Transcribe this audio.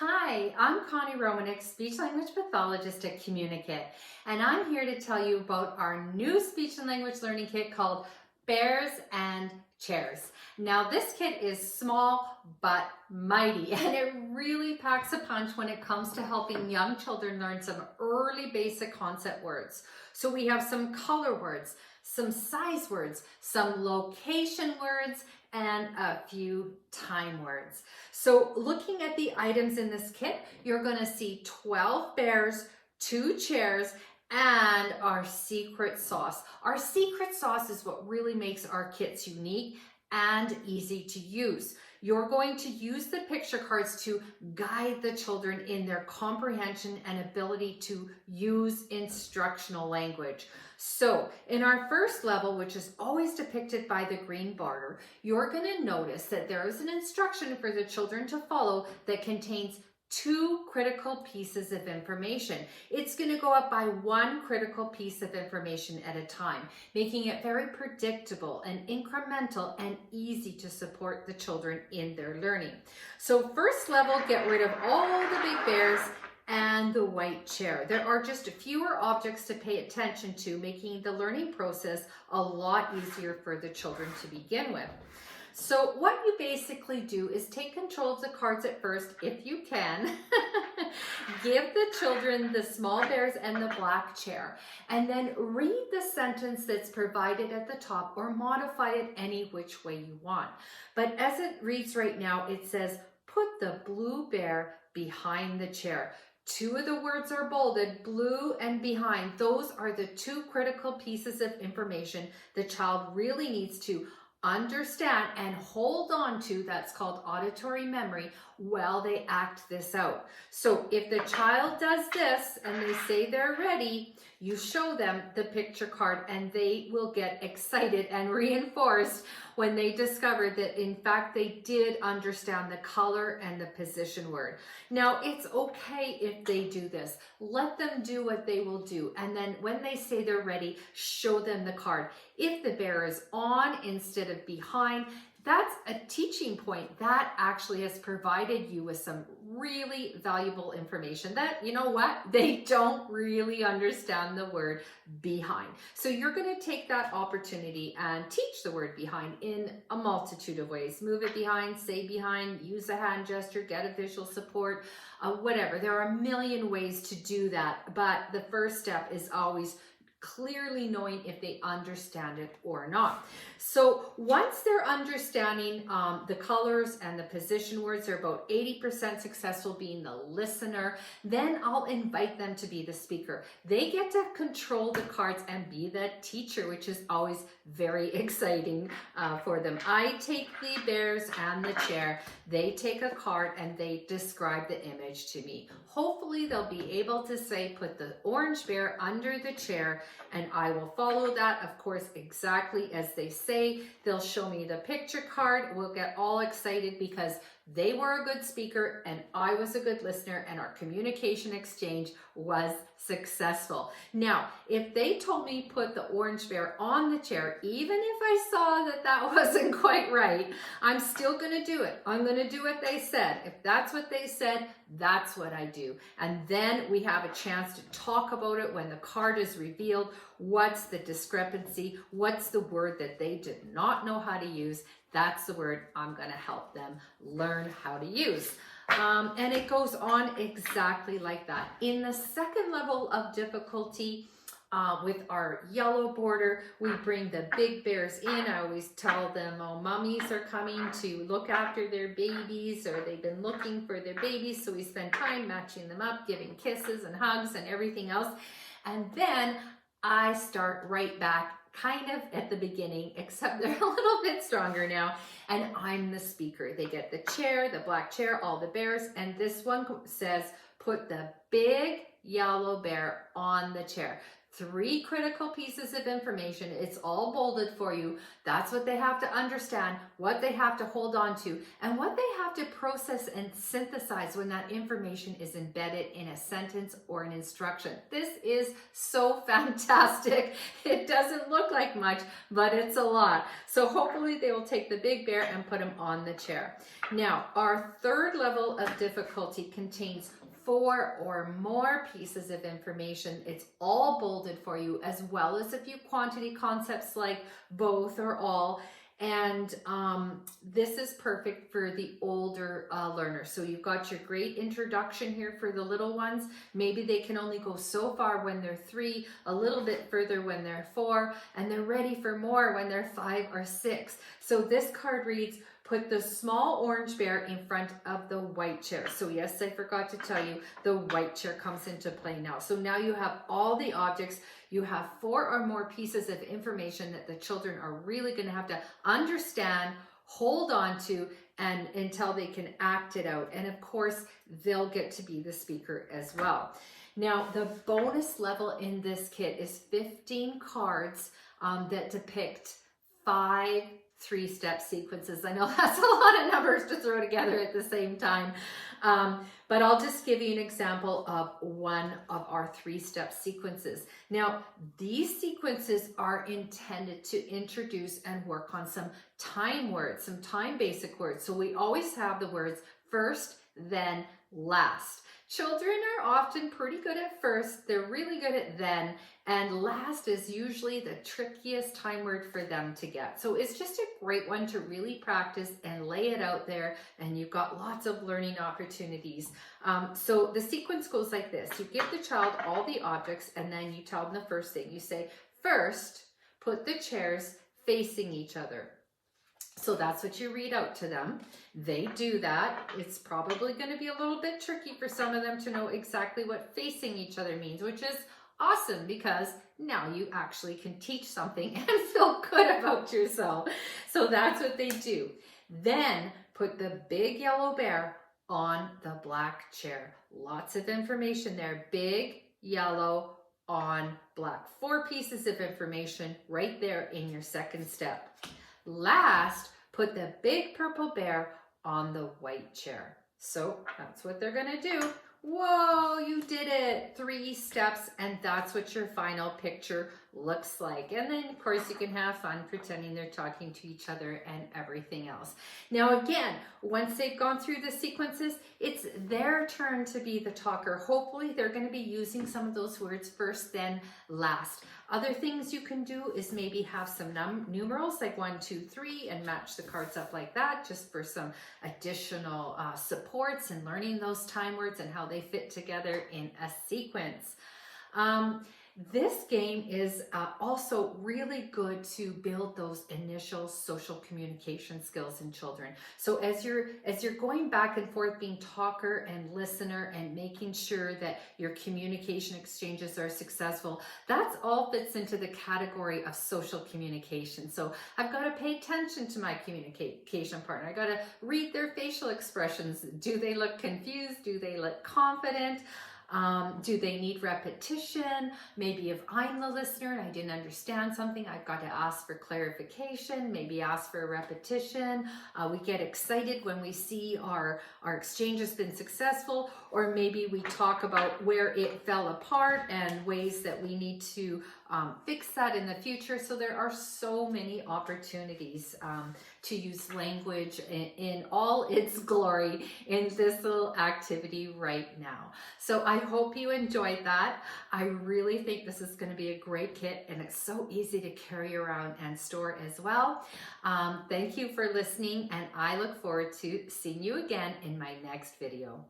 Hi, I'm Connie Romanek, speech language pathologist at Communicate, and I'm here to tell you about our new speech and language learning kit called Bears and Chairs. Now, this kit is small but mighty, and it really packs a punch when it comes to helping young children learn some early basic concept words. So we have some color words, some size words, some location words, and a few time words. So looking at the items in this kit, you're going to see 12 bears, 2 chairs, and our secret sauce. Our secret sauce is what really makes our kits unique and easy to use. You're going to use the picture cards to guide the children in their comprehension and ability to use instructional language. So in our first level, which is always depicted by the green border, you're going to notice that there is an instruction for the children to follow that contains 2 critical pieces of information. It's going to go up by 1 critical piece of information at a time, making it very predictable and incremental and easy to support the children in their learning. So first level, get rid of all the big bears and the white chair. There are just fewer objects to pay attention to, making the learning process a lot easier for the children to begin with. So what you basically do is take control of the cards at first, if you can. Give the children the small bears and the black chair, and then read the sentence that's provided at the top or modify it any which way you want. But as it reads right now, it says, put the blue bear behind the chair. 2 of the words are bolded, blue and behind. Those are the 2 critical pieces of information the child really needs to understand and hold on to. That's called auditory memory while they act this out. So if the child does this and they say they're ready, you show them the picture card and they will get excited and reinforced when they discover that in fact they did understand the color and the position word. Now it's okay if they do this. Let them do what they will do, and then when they say they're ready, show them the card. If the bear is on instead of behind, that's a teaching point that actually has provided you with some really valuable information that, you know what, they don't really understand the word behind. So you're going to take that opportunity and teach the word behind in a multitude of ways. Move it behind, say behind, use a hand gesture, get a visual support, whatever. There are a million ways to do that, but the first step is always clearly knowing if they understand it or not. So once they're understanding the colors and the position words, they're about 80% successful being the listener, then I'll invite them to be the speaker. They get to control the cards and be the teacher, which is always very exciting for them. I take the bears and the chair, they take a card and they describe the image to me. Hopefully they'll be able to say, put the orange bear under the chair, and I will follow that, of course, exactly as they say. They'll show me the picture card. We'll get all excited because they were a good speaker and I was a good listener, and our communication exchange was successful. Now, if they told me put the orange bear on the chair, even if I saw that that wasn't quite right, I'm still going to do it. I'm going to do what they said. If that's what they said, that's what I do. And then we have a chance to talk about it when the card is revealed. What's the discrepancy? What's the word that they did not know how to use? That's the word I'm going to help them learn how to use. And it goes on exactly like that. In the second level of difficulty, with our yellow border, we bring the big bears in. I always tell them, oh, mummies are coming to look after their babies, or they've been looking for their babies. So we spend time matching them up, giving kisses and hugs and everything else. And then I start right back kind of at the beginning, except they're a little bit stronger now, and I'm the speaker. They get the chair, the black chair, all the bears, and this one says, put the big yellow bear on the chair. 3 critical pieces of information. It's all bolded for you. That's what they have to understand, what they have to hold on to, and what they have to process and synthesize when that information is embedded in a sentence or an instruction. This is so fantastic. It doesn't look like much, but it's a lot. So hopefully they will take the big bear and put him on the chair. Now, our third level of difficulty contains 4 or more pieces of information. It's all bolded for you, as well as a few quantity concepts like both or all. And this is perfect for the older learners. So you've got your great introduction here for the little ones. Maybe they can only go so far when they're 3, a little bit further when they're 4, and they're ready for more when they're 5 or 6. So this card reads, put the small orange bear in front of the white chair. So yes, I forgot to tell you, the white chair comes into play now. So now you have all the objects. You have 4 or more pieces of information that the children are really going to have to understand, hold on to, and until they can act it out. And of course, they'll get to be the speaker as well. Now, the bonus level in this kit is 15 cards that depict 5 3-step sequences. I know that's a lot of numbers to throw together at the same time, but I'll just give you an example of one of our 3-step sequences. Now, these sequences are intended to introduce and work on some time words, some time basic words. So we always have the words first, then, last. Children are often pretty good at first, they're really good at then, and last is usually the trickiest time word for them to get. So it's just a great one to really practice and lay it out there, and you've got lots of learning opportunities. So the sequence goes like this. You give the child all the objects, and then you tell them the first thing. You say, first, put the chairs facing each other. So that's what you read out to them. They do that. It's probably going to be a little bit tricky for some of them to know exactly what facing each other means, which is awesome because now you actually can teach something and feel good about yourself. So that's what they do. Then put the big yellow bear on the black chair. Lots of information there. Big, yellow, on black. 4 pieces of information right there in your second step. Last, put the big purple bear on the white chair. So that's what they're going to do. Whoa, you did it. 3 steps, and that's what your final picture looks like. And then, of course, you can have fun pretending they're talking to each other and everything else. Now, again, once they've gone through the sequences, it's their turn to be the talker. Hopefully, they're going to be using some of those words first, then last. Other things you can do is maybe have some numerals like 1, 2, 3 and match the cards up like that just for some additional supports and learning those time words and how they fit together in a sequence. This game is also really good to build those initial social communication skills in children. So as you're going back and forth being talker and listener and making sure that your communication exchanges are successful, that's all fits into the category of social communication. So I've got to pay attention to my communication partner. I got to read their facial expressions. Do they look confused? Do they look confident? Do they need repetition? Maybe if I'm the listener and I didn't understand something, I've got to ask for clarification, maybe ask for a repetition. We get excited when we see our exchange has been successful, or maybe we talk about where it fell apart and ways that we need to fix that in the future. So there are so many opportunities to use language in all its glory in this little activity right now. So I hope you enjoyed that. I really think this is going to be a great kit, and it's so easy to carry around and store as well. Thank you for listening, and I look forward to seeing you again in my next video.